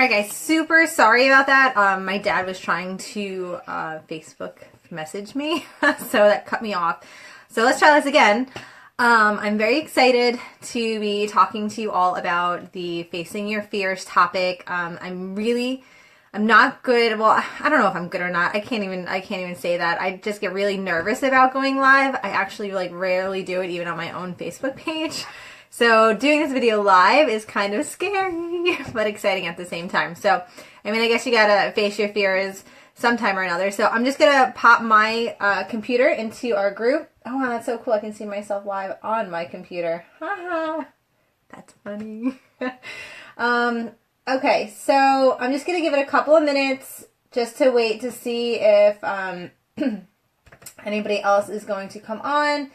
Alright guys, super sorry about that. My dad was trying to Facebook message me, so that cut me off. So let's try this again. I'm very excited to be talking to you all about the facing your fears topic. I'm not good. Well, I don't know if I'm good or not. I can't even say that. I just get really nervous about going live. I actually rarely do it even on my own Facebook page. So doing this video live is kind of scary, but exciting at the same time. So, I mean, I guess you gotta face your fears sometime or another. So I'm just gonna pop my computer into our group. Oh wow, that's so cool. I can see myself live on my computer. Haha, that's funny. Okay, so I'm just gonna give it a couple of minutes just to wait to see if anybody else is going to come on.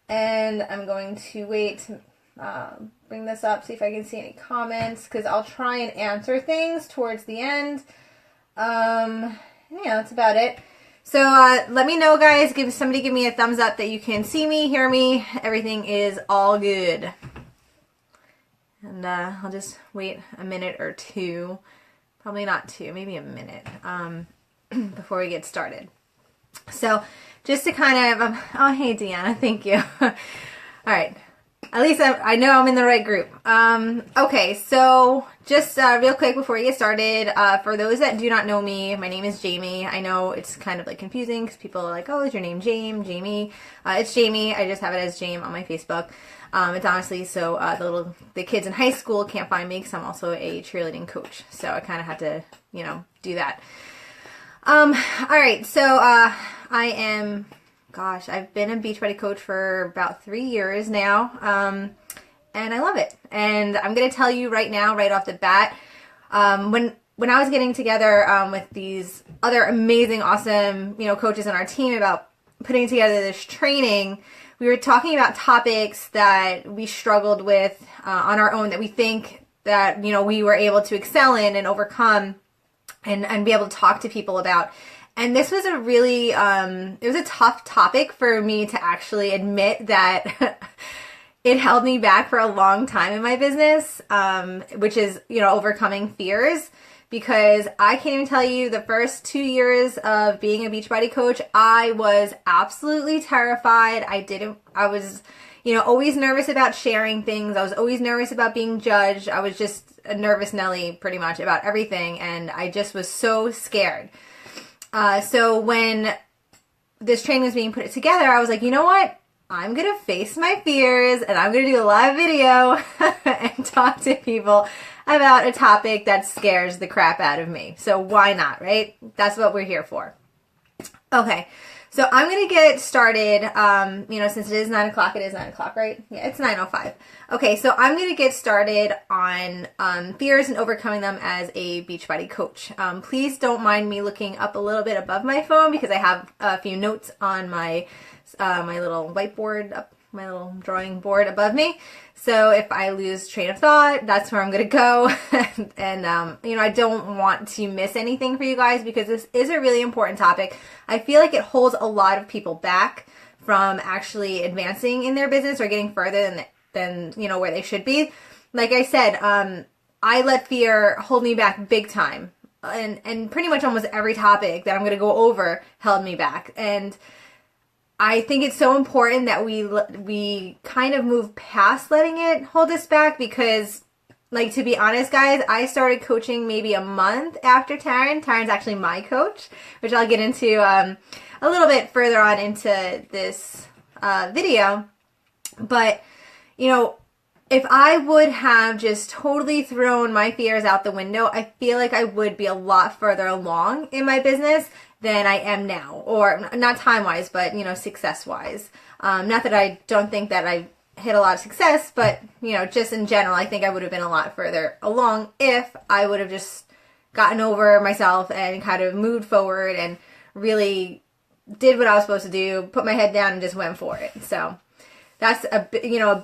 And I'm going to wait to bring this up, see if I can see any comments, because I'll try and answer things towards the end. Yeah, that's about it. So let me know, guys. Somebody give me a thumbs up that you can see me, hear me. Everything is all good. And I'll just wait a minute or two. Probably not two, maybe a minute before we get started. So just to kind of, oh, hey, Deanna, thank you. All right. At least I know I'm in the right group. Okay, so just real quick before we get started, for those that do not know me, my name is Jamie. I know it's kind of confusing because people are like, oh, is your name Jamie? It's Jamie. I just have it as Jame on my Facebook. It's honestly so the kids in high school can't find me because I'm also a cheerleading coach. So I kind of had to, do that. All right, so I am... Gosh, I've been a Beachbody coach for about 3 years now, and I love it. And I'm going to tell you right now, right off the bat, when I was getting together with these other amazing, awesome, coaches on our team about putting together this training, we were talking about topics that we struggled with on our own, that we think that, we were able to excel in and overcome and be able to talk to people about. And this was a really, it was a tough topic for me to actually admit that it held me back for a long time in my business, which is, overcoming fears. Because I can't even tell you, the first 2 years of being a Beachbody coach, I was absolutely terrified. I was, always nervous about sharing things. I was always nervous about being judged. I was just a nervous Nelly pretty much about everything. And I just was so scared. So when this training was being put together, I was like, you know what? I'm going to face my fears and I'm going to do a live video and talk to people about a topic that scares the crap out of me. So why not, right? That's what we're here for. Okay. So I'm going to get started, since it is 9 o'clock, it is 9 o'clock, right? Yeah, it's 9:05. Okay, so I'm going to get started on fears and overcoming them as a Beachbody coach. Please don't mind me looking up a little bit above my phone because I have a few notes on my my little whiteboard, my little drawing board above me. So if I lose train of thought, that's where I'm going to go. And I don't want to miss anything for you guys because this is a really important topic. I feel like it holds a lot of people back from actually advancing in their business or getting further than where they should be. Like I said, I let fear hold me back big time. And pretty much almost every topic that I'm going to go over held me back. And I think it's so important that we kind of move past letting it hold us back because, to be honest, guys, I started coaching maybe a month after Taryn. Taryn's actually my coach, which I'll get into a little bit further on into this video. But, if I would have just totally thrown my fears out the window, I feel like I would be a lot further along in my business than I am now, or not time-wise, but, success-wise. Not that I don't think that I hit a lot of success, but, just in general, I think I would have been a lot further along if I would have just gotten over myself and kind of moved forward and really did what I was supposed to do, put my head down and just went for it. So that's a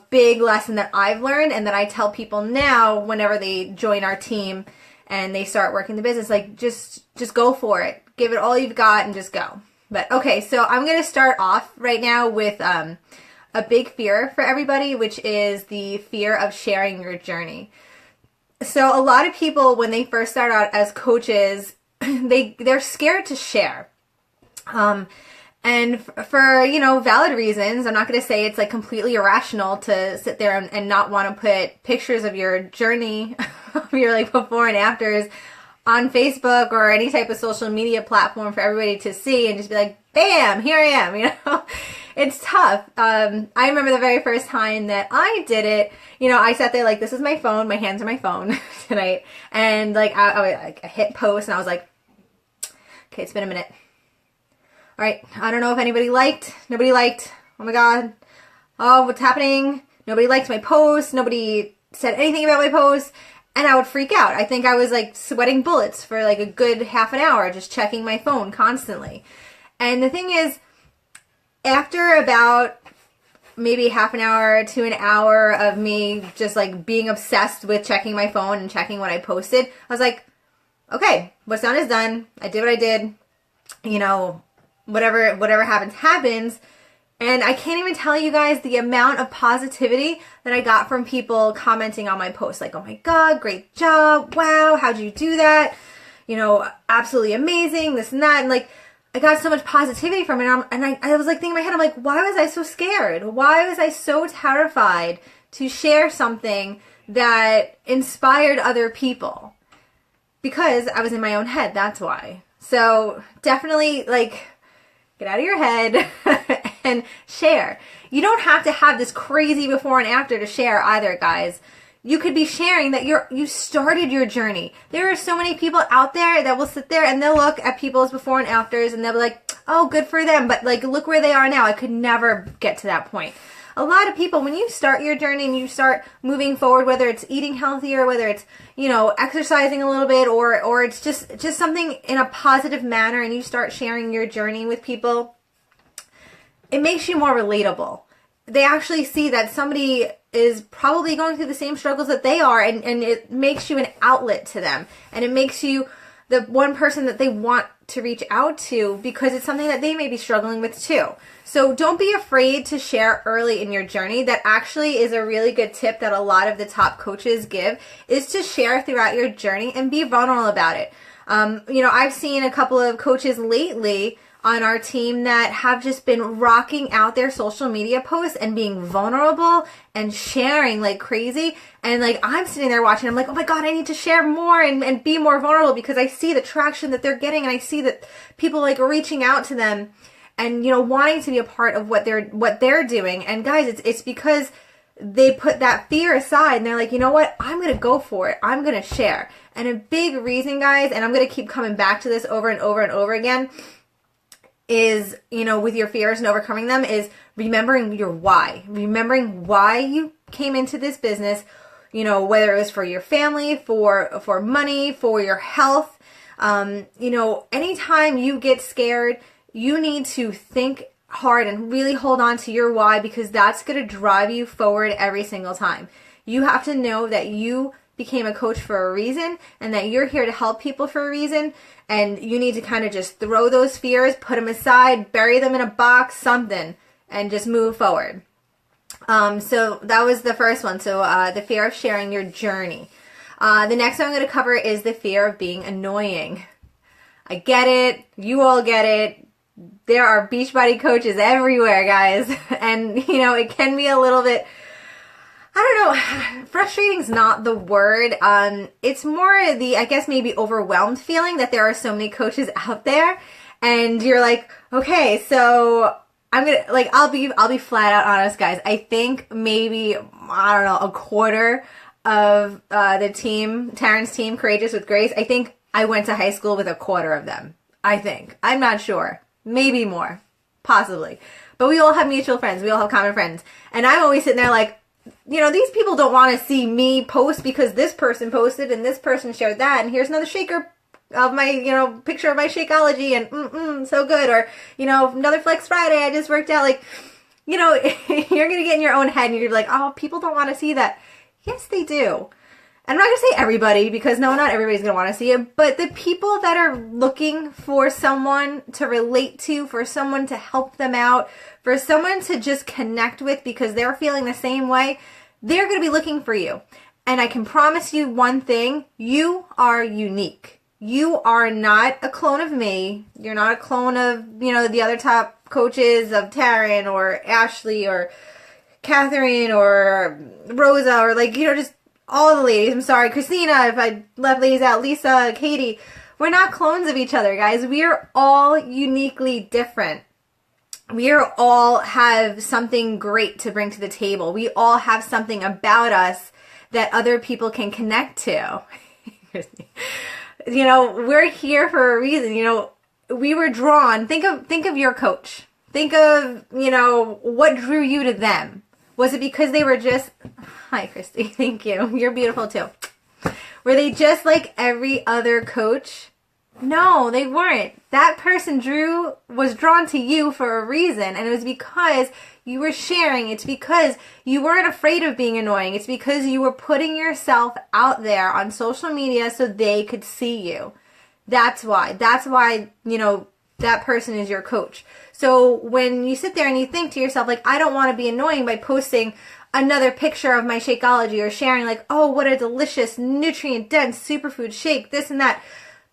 big lesson that I've learned and that I tell people now whenever they join our team and they start working the business, just go for it. Give it all you've got and just go. But okay, so I'm going to start off right now with a big fear for everybody, which is the fear of sharing your journey. So a lot of people, when they first start out as coaches, they're scared to share. And for, valid reasons. I'm not going to say it's like completely irrational to sit there and not want to put pictures of your journey, of your like before and afters on Facebook or any type of social media platform for everybody to see and just be like, bam, here I am, It's tough. I remember the very first time that I did it, I sat there like, this is my phone, my hands are my phone tonight. And like, I hit post and I was like, okay, it's been a minute. All right, I don't know if anybody liked. Nobody liked. Oh my God. Oh, what's happening? Nobody liked my post. Nobody said anything about my post. And I would freak out. I think I was like sweating bullets for like a good half an hour, just checking my phone constantly. And the thing is, after about maybe half an hour to an hour of me just like being obsessed with checking my phone and checking what I posted, I was like, okay, what's done is done. I did what I did. Whatever happens. And I can't even tell you guys the amount of positivity that I got from people commenting on my post. Like, oh my God, great job. Wow, how'd you do that? Absolutely amazing, this and that. And like, I got so much positivity from it. And I was like thinking in my head, I'm like, why was I so scared? Why was I so terrified to share something that inspired other people? Because I was in my own head, that's why. So definitely like, get out of your head and share. You don't have to have this crazy before and after to share either, guys. You could be sharing that you started your journey. There are so many people out there that will sit there and they'll look at people's before and afters and they'll be like, oh, good for them. But like, look where they are now. I could never get to that point. A lot of people, when you start your journey and you start moving forward, whether it's eating healthier, whether it's, exercising a little bit, or it's just something in a positive manner, and you start sharing your journey with people, it makes you more relatable. They actually see that somebody is probably going through the same struggles that they are, and it makes you an outlet to them. And it makes you the one person that they want to reach out to because it's something that they may be struggling with too. So don't be afraid to share early in your journey. That actually is a really good tip that a lot of the top coaches give, is to share throughout your journey and be vulnerable about it. I've seen a couple of coaches lately on our team that have just been rocking out their social media posts and being vulnerable and sharing like crazy. And like, I'm sitting there watching, I'm like, oh my God, I need to share more and be more vulnerable because I see the traction that they're getting and I see that people like reaching out to them and, wanting to be a part of what they're doing. And guys, it's because they put that fear aside and they're like, you know what? I'm going to go for it. I'm going to share. And a big reason, guys, and I'm going to keep coming back to this over and over and over again, is, with your fears and overcoming them, is remembering your why. Remembering why you came into this business, whether it was for your family, for money, for your health. Anytime you get scared, you need to think hard and really hold on to your why, because that's going to drive you forward every single time. You have to know that you became a coach for a reason and that you're here to help people for a reason, and you need to kind of just throw those fears, put them aside, bury them in a box, something, and just move forward. So that was the first one. So the fear of sharing your journey. The next one I'm going to cover is the fear of being annoying. I get it. You all get it. There are Beachbody coaches everywhere, guys. And, it can be a little bit, I don't know, frustrating is not the word. It's more the, I guess, maybe overwhelmed feeling that there are so many coaches out there. And you're like, okay, so I'm going to, like, I'll be flat out honest, guys. I think maybe, I don't know, a quarter of the team, Taryn's team, Courageous with Grace, I think I went to high school with a quarter of them. I think. I'm not sure. Maybe more. Possibly. But we all have mutual friends. We all have common friends. And I'm always sitting there like, these people don't want to see me post because this person posted and this person shared that. And here's another shaker of my, picture of my Shakeology and so good. Or, another Flex Friday. I just worked out. Like, you're going to get in your own head and you're like, oh, people don't want to see that. Yes, they do. I'm not going to say everybody because no, not everybody's going to want to see it, but the people that are looking for someone to relate to, for someone to help them out, for someone to just connect with because they're feeling the same way, they're going to be looking for you. And I can promise you one thing, you are unique. You are not a clone of me. You're not a clone of, the other top coaches of Taryn or Ashley or Catherine or Rosa or just all the ladies. I'm sorry, Christina, if I left ladies out, Lisa, Katie. We're not clones of each other, guys. We are all uniquely different. We are all have something great to bring to the table. We all have something about us that other people can connect to. We're here for a reason. We were drawn. Think of your coach. Think of, what drew you to them. Was it because they were just, hi, Christy, thank you. You're beautiful too. Were they just like every other coach? No, they weren't. That person was drawn to you for a reason, and it was because you were sharing. It's because you weren't afraid of being annoying. It's because you were putting yourself out there on social media so they could see you. That's why. That's why, that person is your coach. So when you sit there and you think to yourself, I don't want to be annoying by posting another picture of my Shakeology or sharing oh, what a delicious, nutrient-dense superfood shake, this and that.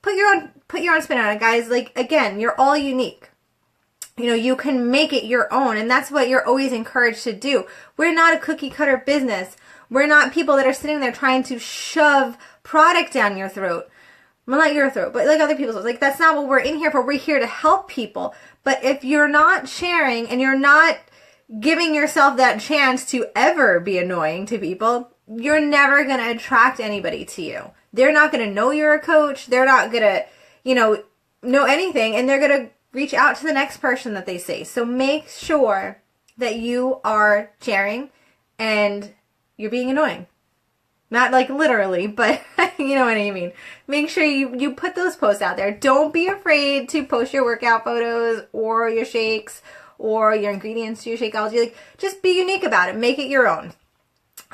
Put your own spin on it, guys. Again, you're all unique. You can make it your own, and that's what you're always encouraged to do. We're not a cookie cutter business. We're not people that are sitting there trying to shove product down your throat. Well, not your throat, but other people's throats. That's not what we're in here for. We're here to help people. But if you're not sharing and you're not giving yourself that chance to ever be annoying to people, you're never going to attract anybody to you. They're not going to know you're a coach. They're not going to, know anything, and they're going to reach out to the next person that they see. So make sure that you are sharing and you're being annoying. Not literally, but you know what I mean. Make sure you put those posts out there. Don't be afraid to post your workout photos or your shakes or your ingredients to your Shakeology. Just be unique about it. Make it your own.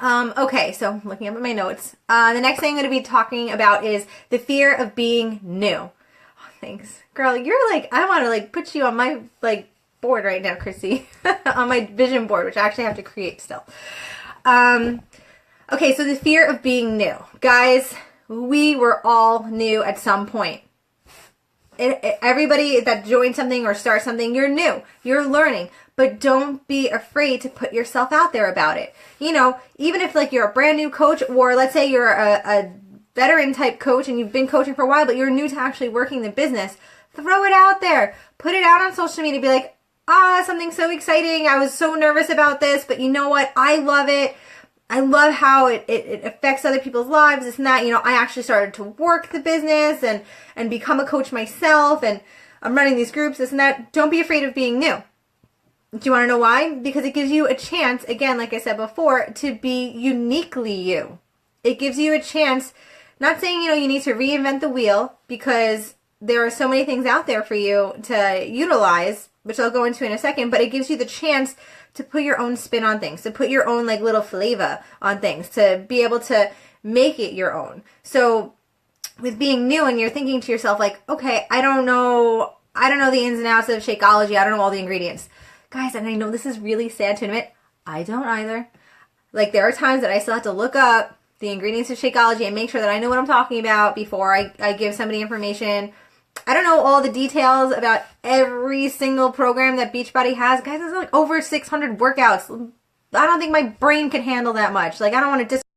Okay, so looking up at my notes. The next thing I'm going to be talking about is the fear of being new. Oh, thanks. Girl, you're I want to put you on my board right now, Chrissy. On my vision board, which I actually have to create still. Okay, so the fear of being new. Guys, we were all new at some point. Everybody that joins something or starts something, you're new. You're learning. But don't be afraid to put yourself out there about it. Even if you're a brand new coach, or let's say you're a veteran type coach and you've been coaching for a while, but you're new to actually working the business, throw it out there. Put it out on social media. Be something so exciting. I was so nervous about this, but you know what? I love it. I love how it affects other people's lives, this and that. I actually started to work the business and become a coach myself, and I'm running these groups, this and that. Don't be afraid of being new. Do you want to know why? Because it gives you a chance, again, like I said before, to be uniquely you. It gives you a chance, not saying, you need to reinvent the wheel, because there are so many things out there for you to utilize, which I'll go into in a second, but it gives you the chance to put your own spin on things, to put your own little flavor on things, to be able to make it your own. So with being new and you're thinking to yourself okay, I don't know the ins and outs of Shakeology. I don't know all the ingredients. Guys, and I know this is really sad to admit, I don't either. There are times that I still have to look up the ingredients of Shakeology and make sure that I know what I'm talking about before I give somebody information. I don't know all the details about every single program that Beachbody has. Guys, it's over 600 workouts. I don't think my brain can handle that much. I don't want to